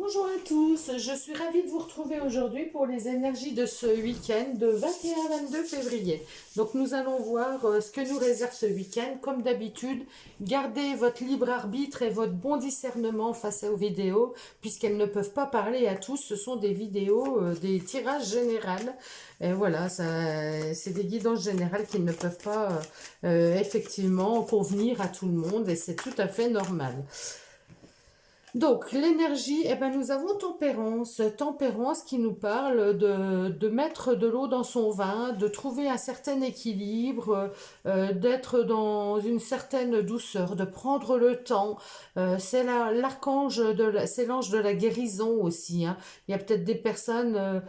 Bonjour à tous, je suis ravie de vous retrouver aujourd'hui pour les énergies de ce week-end de 21-22 février. Donc nous allons voir ce que nous réserve ce week-end. Comme d'habitude, gardez votre libre arbitre et votre bon discernement face aux vidéos, puisqu'elles ne peuvent pas parler à tous. Ce sont des vidéos, des tirages généraux. Et voilà, c'est des guidances générales qui ne peuvent pas effectivement convenir à tout le monde et c'est tout à fait normal. Donc, l'énergie, eh ben, nous avons Tempérance. Tempérance qui nous parle de mettre de l'eau dans son vin, de trouver un certain équilibre, d'être dans une certaine douceur, de prendre le temps. C'est l'archange, c'est l'ange de la guérison aussi, hein. Il y a peut-être des personnes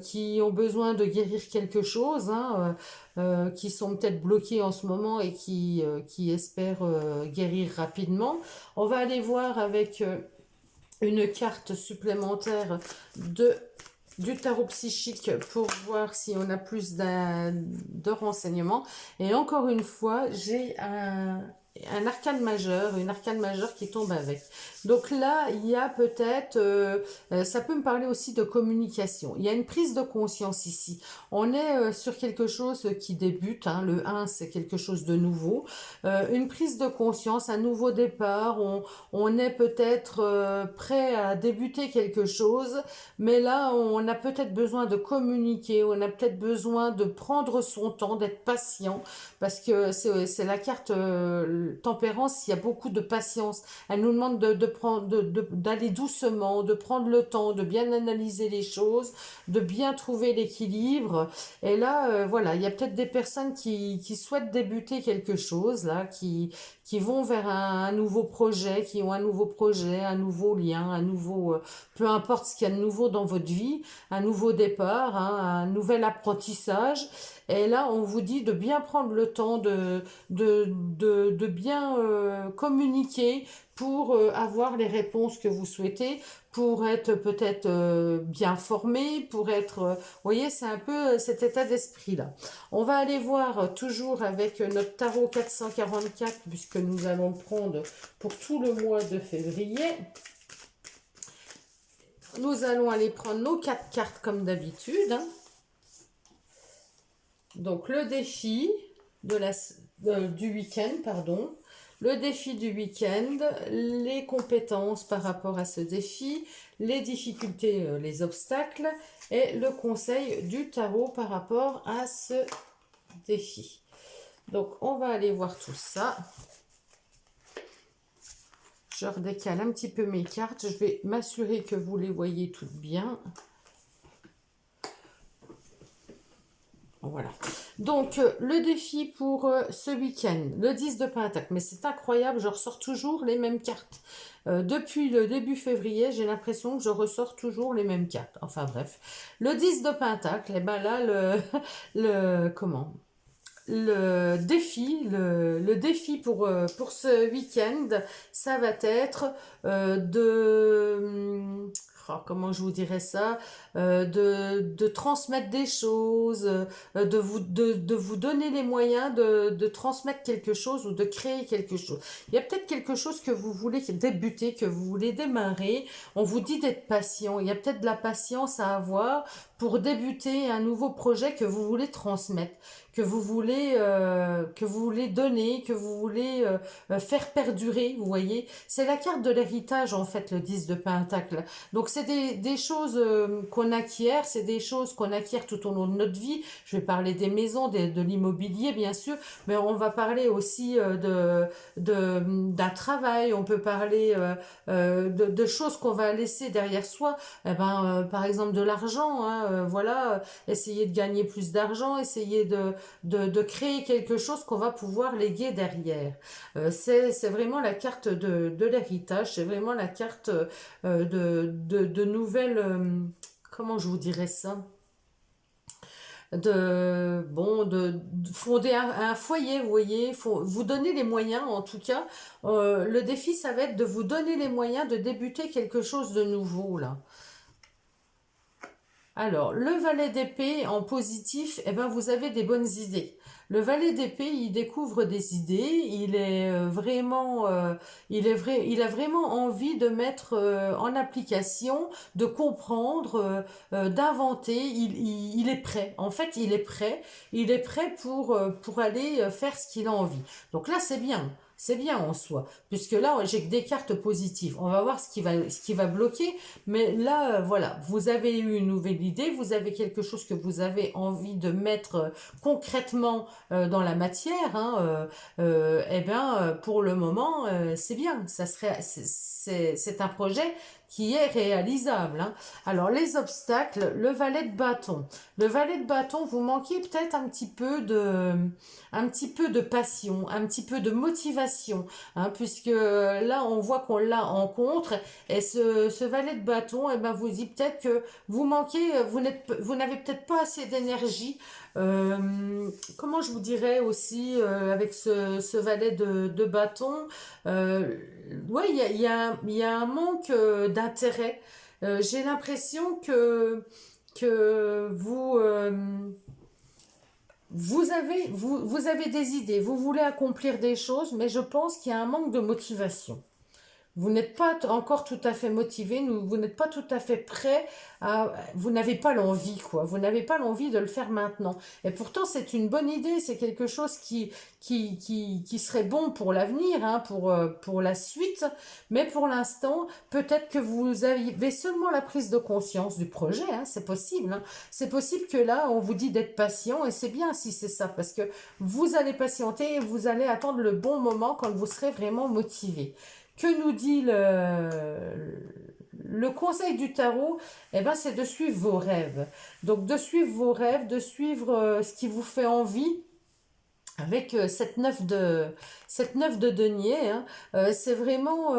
qui ont besoin de guérir quelque chose, hein, qui sont peut-être bloquées en ce moment et qui espèrent guérir rapidement. On va aller voir avec une carte supplémentaire du tarot psychique pour voir si on a plus de renseignements. Et encore une fois, j'ai un arcane majeur, une arcane majeure qui tombe avec. Donc là, il y a peut-être, ça peut me parler aussi de communication. Il y a une prise de conscience ici. On est sur quelque chose qui débute, hein. Le 1, c'est quelque chose de nouveau. Une prise de conscience, un nouveau départ. On est peut-être prêt à débuter quelque chose, mais là, on a peut-être besoin de communiquer, on a peut-être besoin de prendre son temps, d'être patient, parce que c'est la carte tempérance, il y a beaucoup de patience. Elle nous demande d'aller doucement, de prendre le temps, de bien analyser les choses, de bien trouver l'équilibre. Et là, voilà, il y a peut-être des personnes qui souhaitent débuter quelque chose, là, qui vont vers un nouveau projet, qui ont un nouveau projet, un nouveau lien, un nouveau, peu importe ce qu'il y a de nouveau dans votre vie, un nouveau départ, hein, un nouvel apprentissage. Et là, on vous dit de bien prendre le temps de bien communiquer pour avoir les réponses que vous souhaitez, pour être peut-être bien formé, pour être... vous voyez, c'est un peu cet état d'esprit-là. On va aller voir toujours avec notre tarot 444, puisque nous allons le prendre pour tout le mois de février. Nous allons aller prendre nos 4 cartes comme d'habitude, hein. Donc le défi du week-end, pardon. Le défi du week-end, les compétences par rapport à ce défi, les difficultés, les obstacles et le conseil du tarot par rapport à ce défi. Donc on va aller voir tout ça. Je redécale un petit peu mes cartes. Je vais m'assurer que vous les voyez toutes bien. Voilà. Donc, le défi pour ce week-end, le 10 de Pentacle. Mais c'est incroyable, je ressors toujours les mêmes cartes. Depuis le début février, j'ai l'impression que je ressors toujours les mêmes cartes. Enfin bref. Le 10 de Pentacle, et ben là, le défi pour ce week-end, ça va être comment je vous dirais ça, de transmettre des choses, de vous donner les moyens de transmettre quelque chose ou de créer quelque chose. Il y a peut-être quelque chose que vous voulez débuter, que vous voulez démarrer. On vous dit d'être patient. Il y a peut-être de la patience à avoir pour débuter un nouveau projet que vous voulez transmettre, que vous voulez donner, que vous voulez faire perdurer, vous voyez. C'est la carte de l'héritage, en fait, le 10 de Pentacle. Donc, c'est des choses qu'on acquiert, c'est des choses qu'on acquiert tout au long de notre vie. Je vais parler des maisons, de l'immobilier, bien sûr, mais on va parler aussi d'un travail, on peut parler de choses qu'on va laisser derrière soi. Eh ben, par exemple, de l'argent, hein, voilà, essayer de gagner plus d'argent, essayer de créer quelque chose qu'on va pouvoir léguer derrière. C'est vraiment la carte de l'héritage, c'est vraiment la carte de nouvelles... comment je vous dirais ça? De fonder un foyer, vous voyez, vous donner les moyens, en tout cas. Le défi, ça va être de vous donner les moyens de débuter quelque chose de nouveau, là. Alors, le valet d'épée en positif, eh ben, vous avez des bonnes idées. Le valet d'épée, il découvre des idées, il est vraiment, il a vraiment envie de mettre en application, de comprendre, d'inventer. Il est prêt. En fait, il est prêt. Il est prêt pour aller faire ce qu'il a envie. Donc là, c'est bien. C'est bien en soi, puisque là, j'ai que des cartes positives. On va voir ce qui va bloquer. Mais là, voilà, vous avez eu une nouvelle idée, vous avez quelque chose que vous avez envie de mettre concrètement dans la matière, hein, eh bien, pour le moment, c'est bien. C'est un projet qui est réalisable, hein. Alors, les obstacles, le valet de bâton. Le valet de bâton, vous manquez peut-être un petit peu de passion, un petit peu de motivation, hein, puisque là, on voit qu'on l'a en contre. Et ce valet de bâton, eh ben, vous dit peut-être que vous manquez, vous n'avez peut-être pas assez d'énergie. Comment je vous dirais aussi avec ce valet de bâton, ouais, il y a un manque d'intérêt. J'ai l'impression que vous avez des idées, vous voulez accomplir des choses, mais je pense qu'il y a un manque de motivation. Vous n'êtes pas encore tout à fait motivé, vous n'êtes pas tout à fait prêt vous n'avez pas l'envie, quoi. Vous n'avez pas l'envie de le faire maintenant. Et pourtant, c'est une bonne idée, c'est quelque chose qui serait bon pour l'avenir, hein, pour la suite. Mais pour l'instant, peut-être que vous avez seulement la prise de conscience du projet, hein, c'est possible, hein. C'est possible que là, on vous dit d'être patient, et c'est bien si c'est ça, parce que vous allez patienter et vous allez attendre le bon moment quand vous serez vraiment motivé. Que nous dit le conseil du tarot? Eh ben, c'est de suivre vos rêves. Donc, de suivre vos rêves, de suivre ce qui vous fait envie. Avec cette neuf de denier, hein, c'est vraiment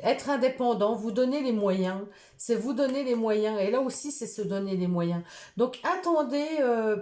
être indépendant, vous donner les moyens, c'est vous donner les moyens, et là aussi c'est se donner les moyens. Donc attendez,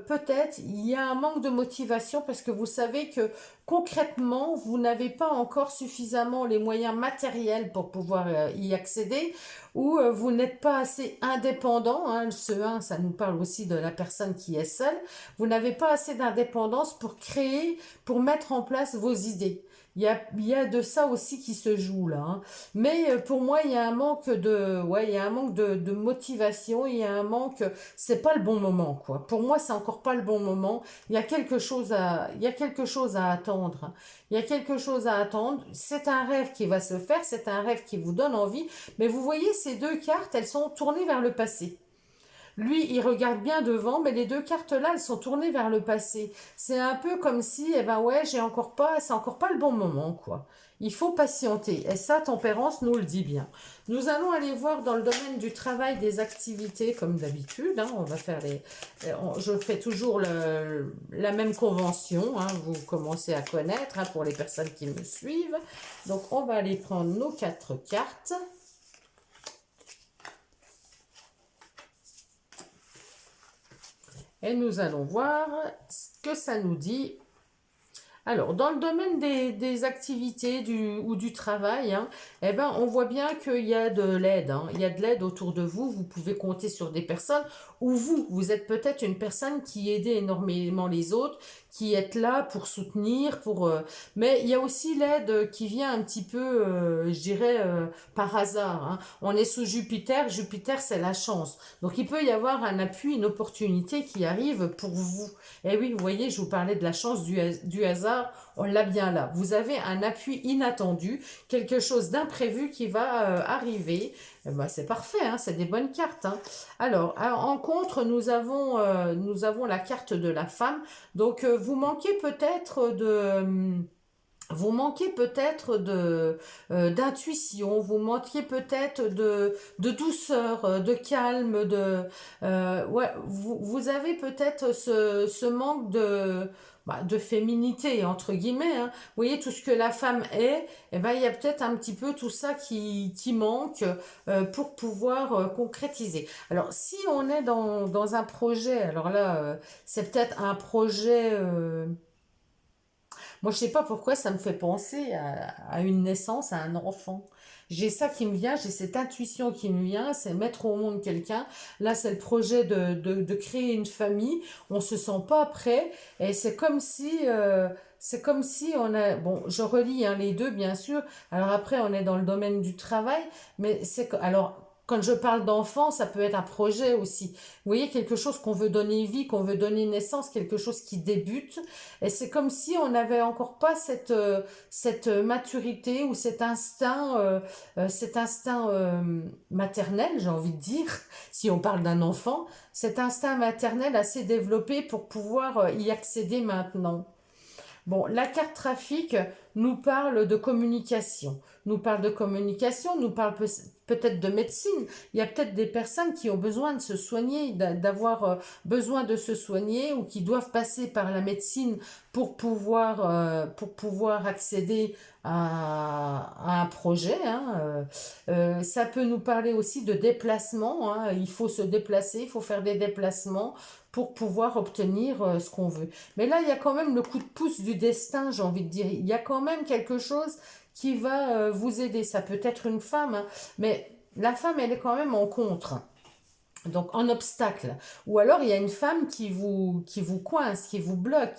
peut-être il y a un manque de motivation parce que vous savez que concrètement vous n'avez pas encore suffisamment les moyens matériels pour pouvoir y accéder, ou vous n'êtes pas assez indépendant, hein, ce 1 ça nous parle aussi de la personne qui est seule, vous n'avez pas assez d'indépendance pour créer, pour mettre en place vos idées. Il y a de ça aussi qui se joue là, hein. Mais pour moi, il y a un manque ouais, il y a un manque de motivation, il y a un manque, c'est pas le bon moment, quoi. Pour moi, c'est encore pas le bon moment. Il y a quelque chose à attendre, hein. Il y a quelque chose à attendre. C'est un rêve qui va se faire, c'est un rêve qui vous donne envie. Mais vous voyez, ces deux cartes, elles sont tournées vers le passé. Lui, il regarde bien devant, mais les deux cartes-là, elles sont tournées vers le passé. C'est un peu comme si, eh ben ouais, c'est encore pas le bon moment, quoi. Il faut patienter. Et ça, Tempérance nous le dit bien. Nous allons aller voir dans le domaine du travail, des activités, comme d'habitude, hein. On va faire je fais toujours la même convention, hein. Vous commencez à connaître, hein, pour les personnes qui me suivent. Donc, on va aller prendre nos 4 cartes. Et nous allons voir ce que ça nous dit. Alors, dans le domaine des activités ou du travail, hein, eh ben, on voit bien qu'il y a de l'aide, hein. Il y a de l'aide autour de vous. Vous pouvez compter sur des personnes, ou vous êtes peut-être une personne qui aide énormément les autres, qui êtes là pour soutenir, mais il y a aussi l'aide qui vient un petit peu, je dirais, par hasard, hein. On est sous Jupiter. Jupiter, c'est la chance. Donc, il peut y avoir un appui, une opportunité qui arrive pour vous. Et oui, vous voyez, je vous parlais de la chance du hasard. On l'a bien là. Vous avez un appui inattendu, quelque chose d'imprévu qui va arriver. Eh ben, c'est parfait, hein, c'est des bonnes cartes, hein. Alors, en contre, nous avons la carte de la femme. Donc, vous manquez peut-être d'intuition, vous manquez peut-être de douceur, de calme, ouais, vous avez peut-être ce manque de féminité, entre guillemets, hein. Vous voyez, tout ce que la femme est, eh ben, il y a peut-être un petit peu tout ça qui manque pour pouvoir concrétiser. Alors, si on est dans un projet, alors là, c'est peut-être un projet... Moi, je sais pas pourquoi ça me fait penser à une naissance, à un enfant. J'ai ça qui me vient, j'ai cette intuition qui me vient, c'est mettre au monde quelqu'un. Là, c'est le projet de créer une famille. On se sent pas prêt et c'est comme si on a, bon, je relis hein, les deux, bien sûr. Alors après, on est dans le domaine du travail, mais alors, quand je parle d'enfant, ça peut être un projet aussi. Vous voyez, quelque chose qu'on veut donner vie, qu'on veut donner naissance, quelque chose qui débute. Et c'est comme si on n'avait encore pas cette maturité ou cet instinct maternel, j'ai envie de dire, si on parle d'un enfant, cet instinct maternel assez développé pour pouvoir y accéder maintenant. Bon, la carte trafic nous parle de communication. Nous parle de communication, nous parle peut-être de médecine. Il y a peut-être des personnes qui ont besoin de se soigner, d'avoir besoin de se soigner ou qui doivent passer par la médecine pour pouvoir accéder à un projet. Hein. Ça peut nous parler aussi de déplacement. Hein. Il faut se déplacer, il faut faire des déplacements pour pouvoir obtenir ce qu'on veut. Mais là, il y a quand même le coup de pouce du destin, j'ai envie de dire. Il y a quand même quelque chose qui va vous aider. Ça peut être une femme, hein, mais la femme, elle est quand même en contre. Donc en obstacle. Ou alors il y a une femme qui vous coince, qui vous bloque,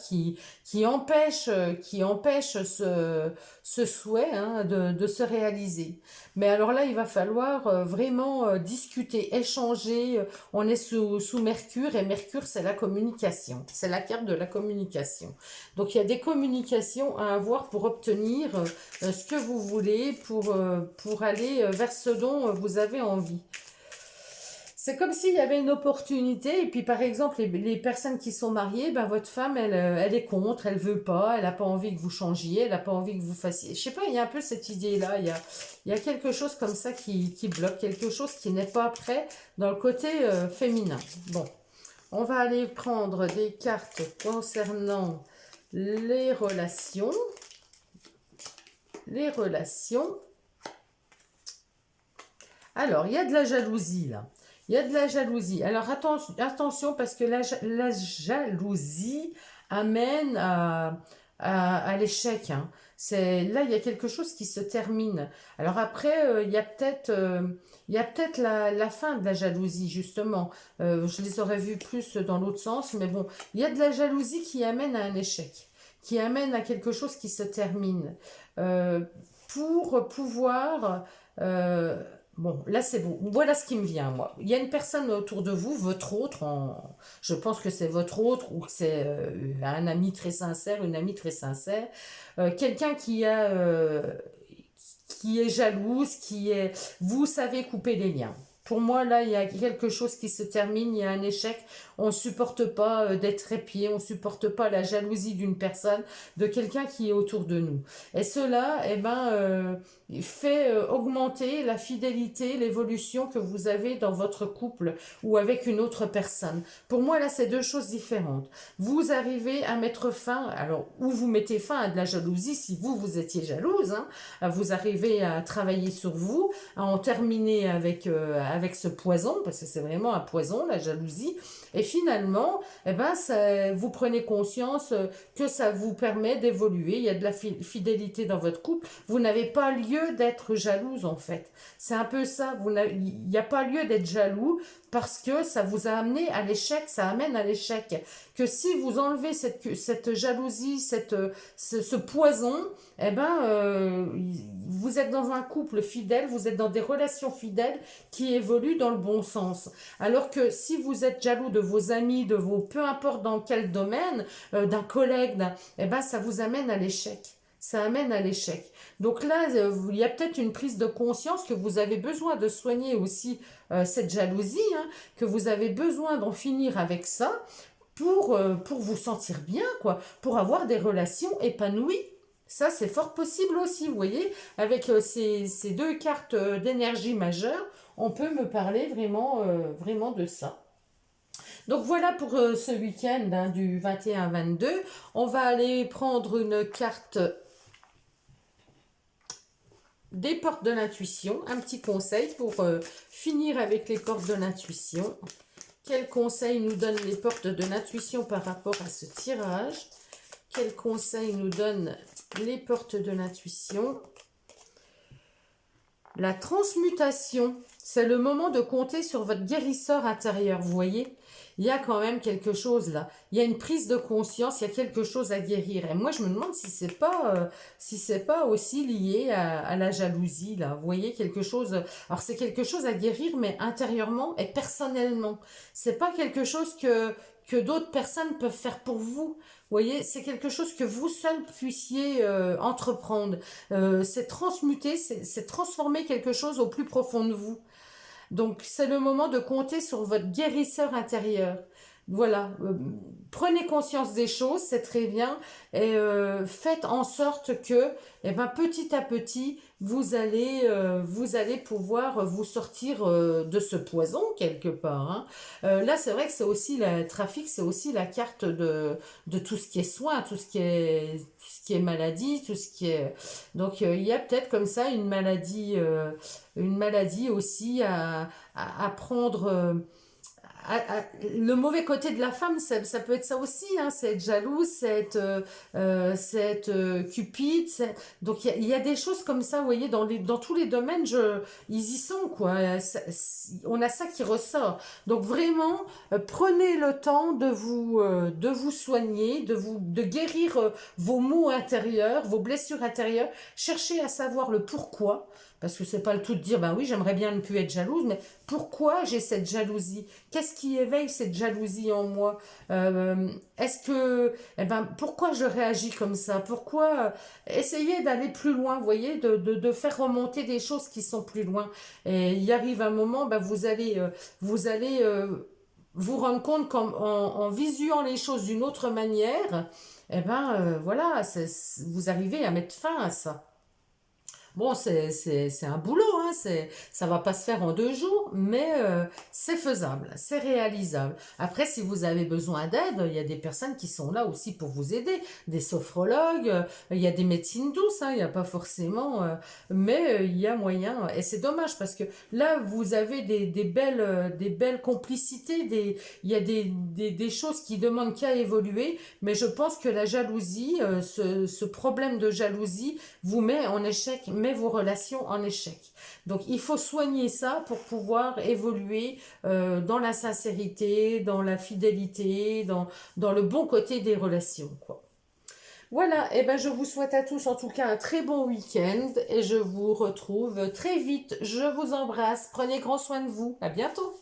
qui empêche ce souhait hein, de se réaliser. Mais alors là, il va falloir vraiment discuter, échanger. On est sous Mercure et Mercure, c'est la communication. C'est la carte de la communication. Donc il y a des communications à avoir pour obtenir ce que vous voulez, pour aller vers ce dont vous avez envie. C'est comme s'il y avait une opportunité, et puis par exemple, les personnes qui sont mariées, ben votre femme, elle est contre, elle veut pas, elle n'a pas envie que vous changiez, elle n'a pas envie que vous fassiez. Je sais pas, il y a un peu cette idée-là, il y a quelque chose comme ça qui bloque, quelque chose qui n'est pas prêt dans le côté féminin. Bon, on va aller prendre des cartes concernant les relations. Les relations. Alors, il y a de la jalousie là. Il y a de la jalousie. Alors attention parce que la jalousie amène à l'échec. Hein. Là, il y a quelque chose qui se termine. Alors après, il y a peut-être la fin de la jalousie, justement. Je les aurais vus plus dans l'autre sens, mais bon, il y a de la jalousie qui amène à un échec, qui amène à quelque chose qui se termine. Pour pouvoir... bon, là c'est bon. Voilà ce qui me vient, moi. Il y a une personne autour de vous, votre autre, je pense que c'est votre autre ou que c'est un ami très sincère, une amie très sincère. Quelqu'un qui est jalouse, vous savez couper les liens. Pour moi, là, il y a quelque chose qui se termine, il y a un échec. On ne supporte pas d'être épié, on ne supporte pas la jalousie d'une personne, de quelqu'un qui est autour de nous. Et cela, fait augmenter la fidélité, l'évolution que vous avez dans votre couple ou avec une autre personne. Pour moi, là, c'est deux choses différentes. Vous arrivez à mettre fin, alors, ou vous mettez fin à de la jalousie si vous étiez jalouse, hein, vous arrivez à travailler sur vous, à en terminer avec ce poison, parce que c'est vraiment un poison, la jalousie, et finalement, vous prenez conscience que ça vous permet d'évoluer, il y a de la fidélité dans votre couple, vous n'avez pas lieu d'être jalouse en fait. C'est un peu ça, il n'y a pas lieu d'être jaloux parce que ça vous a amené à l'échec, ça amène à l'échec. Que si vous enlevez cette jalousie, ce poison, vous êtes dans un couple fidèle, vous êtes dans des relations fidèles qui évoluent dans le bon sens. Alors que si vous êtes jaloux de vos amis, peu importe dans quel domaine, d'un collègue, ça vous amène à l'échec. Ça amène à l'échec. Donc là, il y a peut-être une prise de conscience que vous avez besoin de soigner aussi cette jalousie, hein, que vous avez besoin d'en finir avec ça pour vous sentir bien, quoi, pour avoir des relations épanouies. Ça, c'est fort possible aussi, vous voyez, avec ces deux cartes d'énergie majeure, on peut me parler vraiment de ça. Donc voilà pour ce week-end hein, du 21-22. On va aller prendre une carte des portes de l'intuition, un petit conseil pour finir avec les portes de l'intuition. Quel conseil nous donnent les portes de l'intuition par rapport à ce tirage? quels conseils nous donnent les portes de l'intuition. La transmutation, c'est le moment de compter sur votre guérisseur intérieur, vous voyez. Il y a quand même quelque chose là. Il y a une prise de conscience, il y a quelque chose à guérir. Et moi, je me demande si c'est pas aussi lié à la jalousie là. Vous voyez quelque chose. Alors c'est quelque chose à guérir, mais intérieurement et personnellement. C'est pas quelque chose que d'autres personnes peuvent faire pour vous. Vous voyez, c'est quelque chose que vous seul puissiez entreprendre. C'est transmuter, c'est transformer quelque chose au plus profond de vous. Donc, c'est le moment de compter sur votre guérisseur intérieur. Voilà, prenez conscience des choses, c'est très bien, et faites en sorte que, eh ben, petit à petit, vous allez pouvoir vous sortir de ce poison quelque part. Hein. Là, c'est vrai que c'est aussi le trafic, c'est aussi la carte de tout ce qui est soin, tout ce qui est maladie, tout ce qui est. Donc, il y a peut-être comme ça une maladie aussi à prendre. Le mauvais côté de la femme, ça peut être ça aussi, hein, c'est être jalouse, c'est être cupide. Donc il y a des choses comme ça, vous voyez, dans tous les domaines, ils y sont, quoi. On a ça qui ressort. Donc vraiment, prenez le temps de vous soigner, de guérir vos maux intérieurs, vos blessures intérieures. Cherchez à savoir le pourquoi. Parce que c'est pas le tout de dire, ben oui, j'aimerais bien ne plus être jalouse, mais pourquoi j'ai cette jalousie? Qu'est-ce qui éveille cette jalousie en moi? Pourquoi je réagis comme ça? Pourquoi essayer d'aller plus loin, vous voyez, de faire remonter des choses qui sont plus loin. Et il arrive un moment, ben, vous allez vous rendre compte en visuant les choses d'une autre manière, voilà, vous arrivez à mettre fin à ça. Bon, c'est un boulot, hein, ça va pas se faire en 2 jours, mais c'est faisable, c'est réalisable. Après, si vous avez besoin d'aide, il y a des personnes qui sont là aussi pour vous aider, des sophrologues, il y a des médecines douces, hein, il n'y a pas forcément, mais il y a moyen. Et c'est dommage parce que là, vous avez des belles complicités, il y a des choses qui demandent qu'à évoluer, mais je pense que la jalousie, ce problème de jalousie vous met en échec, met vos relations en échec. Donc il faut soigner ça pour pouvoir évoluer dans la sincérité, dans la fidélité, dans le bon côté des relations, quoi. Voilà, et ben je vous souhaite à tous en tout cas un très bon week-end et je vous retrouve très vite. Je vous embrasse, prenez grand soin de vous. À bientôt.